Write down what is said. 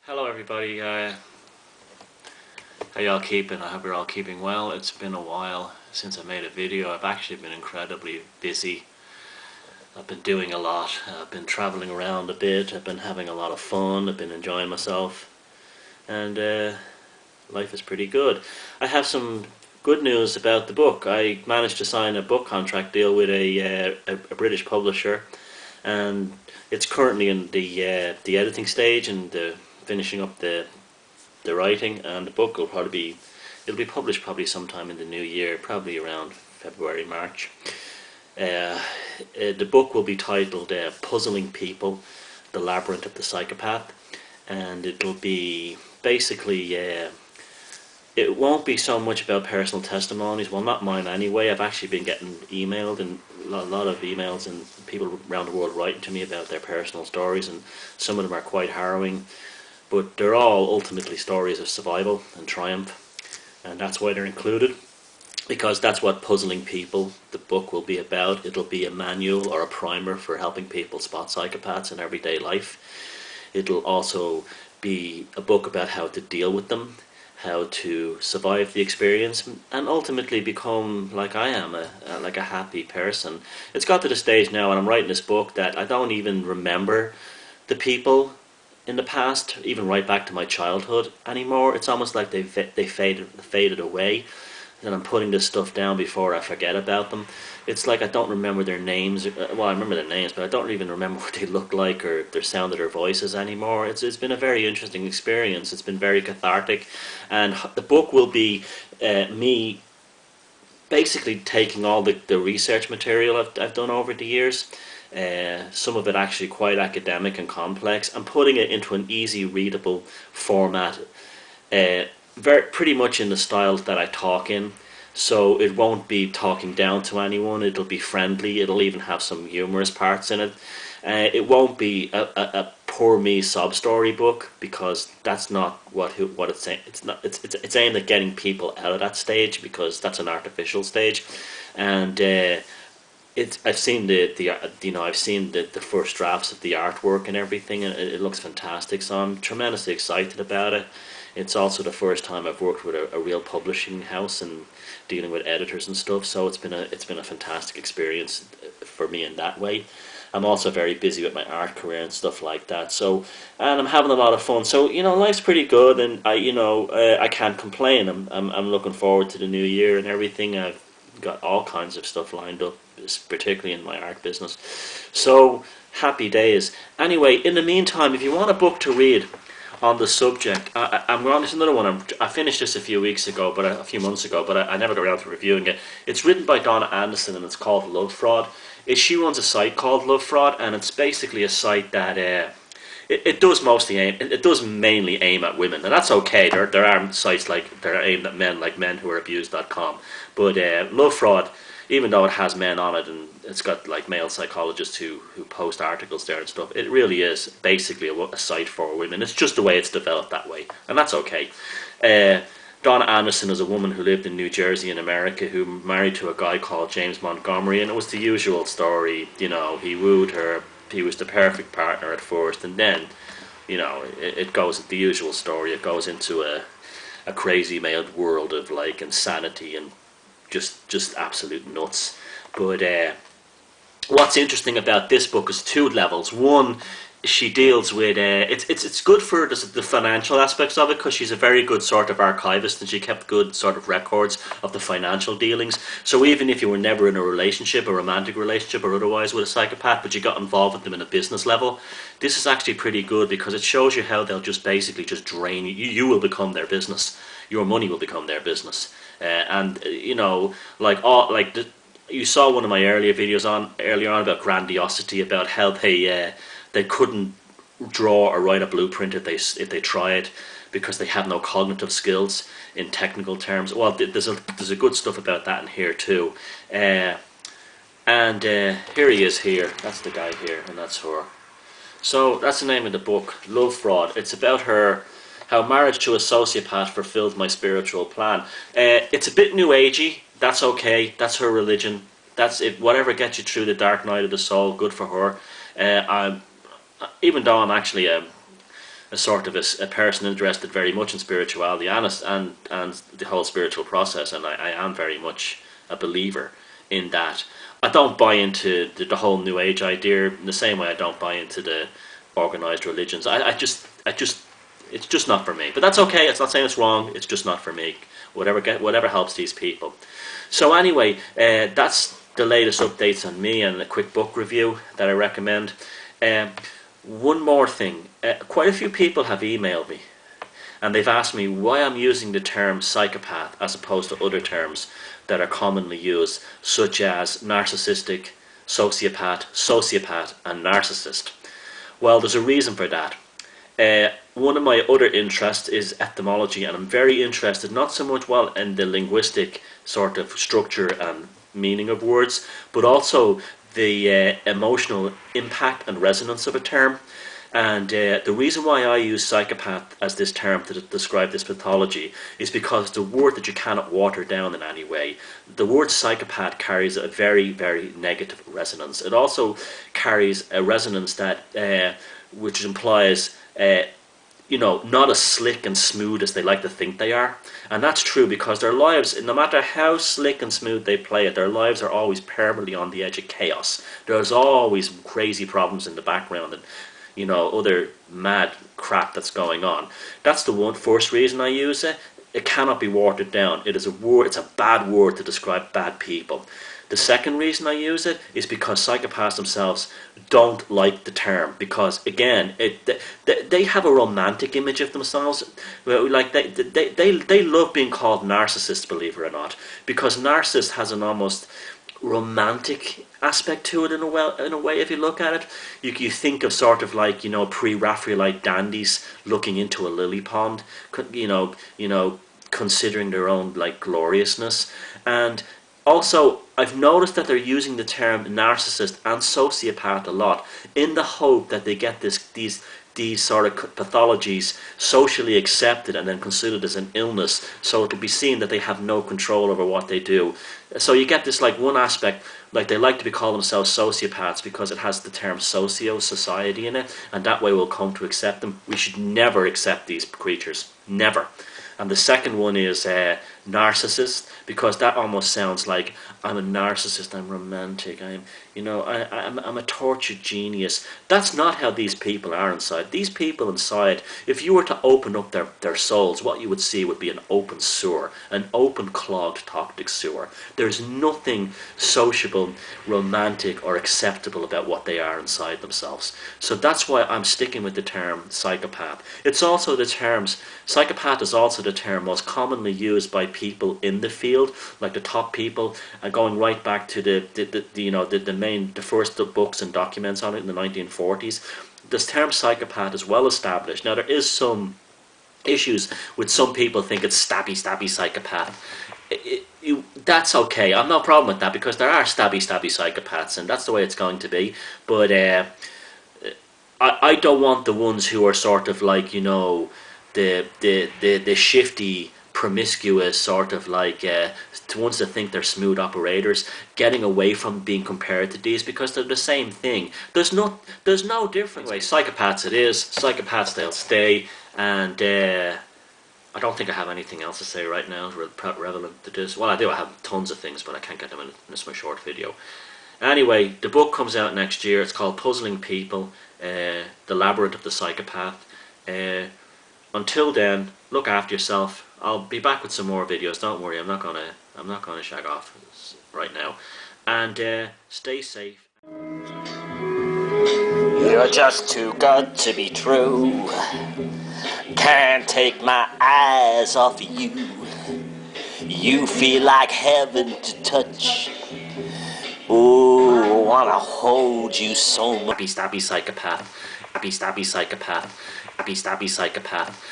Hello everybody, how y'all keeping? I hope you're all keeping well. It's been a while since I made a video. I've actually been incredibly busy. I've been doing a lot. I've been traveling around a bit. I've been having a lot of fun. I've been enjoying myself. And life is pretty good. I have some good news about the book. I managed to sign a book contract deal with a British publisher, and it's currently in the editing stage and finishing up the writing, and the book will it'll be published probably sometime in the new year, probably around February, March. The book will be titled Puzzling People, The Labyrinth of the Psychopath, and it'll be basically, it won't be so much about personal testimonies, well, not mine anyway. I've actually been getting emailed, and a lot of emails, and people around the world writing to me about their personal stories, and some of them are quite harrowing. But they're all ultimately stories of survival and triumph, and that's why they're included, because that's what Puzzling People, the book, will be about. It'll be a manual or a primer for helping people spot psychopaths in everyday life. It'll also be a book about how to deal with them, how to survive the experience, and ultimately become like I am, like a happy person. It's got to the stage now, and I'm writing this book, that I don't even remember the people in the past, even right back to my childhood, anymore. It's almost like they faded away, and I'm putting this stuff down before I forget about them. It's like I don't remember their names. Well, I remember their names, but I don't even remember what they look like or their sound of their voices anymore. It's been a very interesting experience. It's been very cathartic, and the book will be me basically taking all the research material I've done over the years, some of it actually quite academic and complex, and putting it into an easy readable format, pretty much in the style that I talk in. So it won't be talking down to anyone. It'll be friendly. It'll even have some humorous parts in it. It won't be a poor me sob story book, because that's not what it's saying. It's aimed at getting people out of that stage, because that's an artificial stage, and I've seen I've seen the first drafts of the artwork and everything, and it looks fantastic. So I'm tremendously excited about it. It's also the first time I've worked with a real publishing house and dealing with editors and stuff. So it's been a fantastic experience for me in that way. I'm also very busy with my art career and stuff like that. So, and I'm having a lot of fun. So, life's pretty good, and I can't complain. I'm looking forward to the new year and everything. I've got all kinds of stuff lined up, particularly in my art business. So, happy days. Anyway, in the meantime, if you want a book to read on the subject, I'm on this another one. I finished this a few months ago, but I never got around to reviewing it. It's written by Donna Anderson, and it's called Love Fraud. She runs a site called Love Fraud, and it's basically a site that it does mainly aim at women, and that's okay. There are sites that are aimed at men, like menwhoareabused.com. But Love Fraud, even though it has men on it, and it's got like male psychologists who post articles there and stuff, it really is basically a site for women. It's just the way it's developed that way, and that's okay. Donna Anderson is a woman who lived in New Jersey in America, who married to a guy called James Montgomery, and it was the usual story. He wooed her. He was the perfect partner at first, and then, it goes the usual story. It goes into a crazy male world of like insanity and just absolute nuts. But what's interesting about this book is two levels. One, she deals with it's good for the financial aspects of it, because she's a very good sort of archivist, and she kept good sort of records of the financial dealings. So even if you were never in a relationship, a romantic relationship or otherwise, with a psychopath, but you got involved with them in a business level, this is actually pretty good, because it shows you how they'll just basically just drain you. You will become their business. Your money will become their business. You saw one of my earlier on about grandiosity, about how they couldn't draw or write a blueprint if they tried, because they have no cognitive skills in technical terms. Well, there's a good stuff about that in here too. Here he is here. That's the guy here, and that's her. So that's the name of the book, Love Fraud. It's about how marriage to a sociopath fulfilled my spiritual plan. It's a bit new agey. That's okay. That's her religion. That's it. Whatever gets you through the dark night of the soul, good for her. Even though I'm actually a sort of a person interested very much in spirituality and the whole spiritual process, and I am very much a believer in that. I don't buy into the whole New Age idea in the same way I don't buy into the organized religions. I just it's just not for me. But that's okay. It's not saying it's wrong. It's just not for me. Whatever helps these people. So anyway, that's the latest updates on me and a quick book review that I recommend. One more thing. Quite a few people have emailed me and they've asked me why I'm using the term psychopath as opposed to other terms that are commonly used, such as narcissistic, sociopath, and narcissist. Well, there's a reason for that. One of my other interests is etymology, and I'm very interested not so much in the linguistic sort of structure and meaning of words, but also the emotional impact and resonance of a term. And the reason why I use psychopath as this term to describe this pathology is because it's a word that you cannot water down in any way. The word psychopath carries a very, very negative resonance. It also carries a resonance that which implies not as slick and smooth as they like to think they are. And that's true because their lives, no matter how slick and smooth they play it, their lives are always permanently on the edge of chaos. There's always crazy problems in the background and other mad crap that's going on. That's the first reason I use it. It cannot be watered down. It's a bad word to describe bad people. The second reason I use it is because psychopaths themselves don't like the term, because again, they have a romantic image of themselves. Like they love being called narcissists, believe it or not, because narcissist has an almost romantic aspect to it in a way. If you look at it, you think of sort of like pre-Raphaelite dandies looking into a lily pond, considering their own like gloriousness. And also, I've noticed that they're using the term narcissist and sociopath a lot in the hope that they get these sort of pathologies socially accepted and then considered as an illness, so it will be seen that they have no control over what they do. So you get this like one aspect, like they like to be called themselves sociopaths because it has the term society in it, and that way we'll come to accept them. We should never accept these creatures, never. And the second one is narcissist, because that almost sounds like I'm a narcissist, I'm romantic, I'm a tortured genius. That's not how these people are inside. These people inside, if you were to open up their souls, what you would see would be an open sewer, an open clogged toxic sewer. There's nothing sociable, romantic or acceptable about what they are inside themselves. So that's why I'm sticking with the term psychopath. It's also psychopath is also the term most commonly used by people in the field, like the top people, and going right back to the first books and documents on it in the 1940s. This term psychopath is well established. Now there is some issues with some people think it's stabby psychopath. That's okay. I've no problem with that because there are stabby psychopaths, and that's the way it's going to be. But I don't want the ones who are sort of like the shifty, promiscuous sort of like ones that think they're smooth operators, getting away from being compared to these because they're the same thing. There's no difference. Anyway, psychopaths it is. Psychopaths they'll stay, and I don't think I have anything else to say right now relevant to this. Well, I do. I have tons of things, but I can't get them in this my short video. Anyway, the book comes out next year. It's called Puzzling People, The Labyrinth of the Psychopath. Until then, look after yourself. I'll be back with some more videos. Don't worry, I'm not gonna shag off right now. And stay safe. You're just too good to be true. Can't take my eyes off of you. You feel like heaven to touch. Ooh, wanna hold you so much. Stabby psychopath. Stabby psychopath. Stabby psychopath.